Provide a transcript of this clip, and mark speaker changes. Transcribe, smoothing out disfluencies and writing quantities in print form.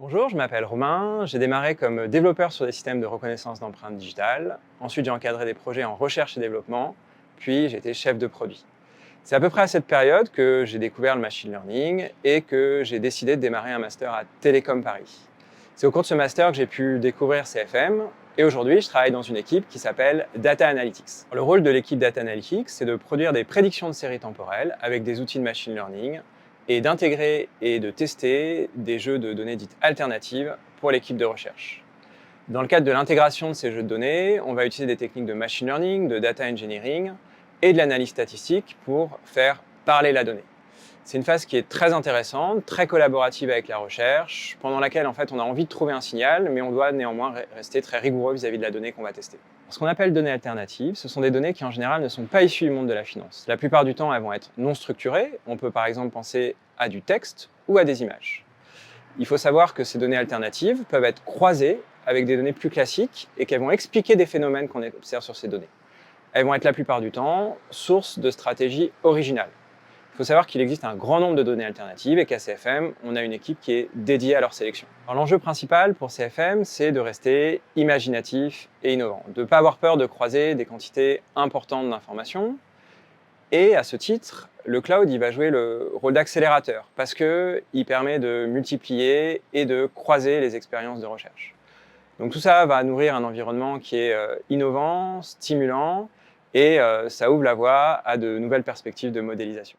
Speaker 1: Bonjour, je m'appelle Romain, j'ai démarré comme développeur sur des systèmes de reconnaissance d'empreintes digitales. Ensuite, j'ai encadré des projets en recherche et développement, puis j'ai été chef de produit. C'est à peu près à cette période que j'ai découvert le machine learning et que j'ai décidé de démarrer un master à Télécom Paris. C'est au cours de ce master que j'ai pu découvrir CFM et aujourd'hui, je travaille dans une équipe qui s'appelle Data Analytics. Le rôle de l'équipe Data Analytics, c'est de produire des prédictions de séries temporelles avec des outils de machine learning et d'intégrer et de tester des jeux de données dites alternatives pour l'équipe de recherche. Dans le cadre de l'intégration de ces jeux de données, on va utiliser des techniques de machine learning, de data engineering et de l'analyse statistique pour faire parler la donnée. C'est une phase qui est très intéressante, très collaborative avec la recherche, pendant laquelle en fait on a envie de trouver un signal, mais on doit néanmoins rester très rigoureux vis-à-vis de la donnée qu'on va tester. Ce qu'on appelle données alternatives, ce sont des données qui en général ne sont pas issues du monde de la finance. La plupart du temps, elles vont être non structurées. On peut par exemple penser à du texte ou à des images. Il faut savoir que ces données alternatives peuvent être croisées avec des données plus classiques et qu'elles vont expliquer des phénomènes qu'on observe sur ces données. Elles vont être la plupart du temps source de stratégies originales. Il faut savoir qu'il existe un grand nombre de données alternatives et qu'à CFM, on a une équipe qui est dédiée à leur sélection. Alors, l'enjeu principal pour CFM, c'est de rester imaginatif et innovant, de ne pas avoir peur de croiser des quantités importantes d'informations. Et à ce titre, le cloud il va jouer le rôle d'accélérateur parce qu'il permet de multiplier et de croiser les expériences de recherche. Donc tout ça va nourrir un environnement qui est innovant, stimulant et ça ouvre la voie à de nouvelles perspectives de modélisation.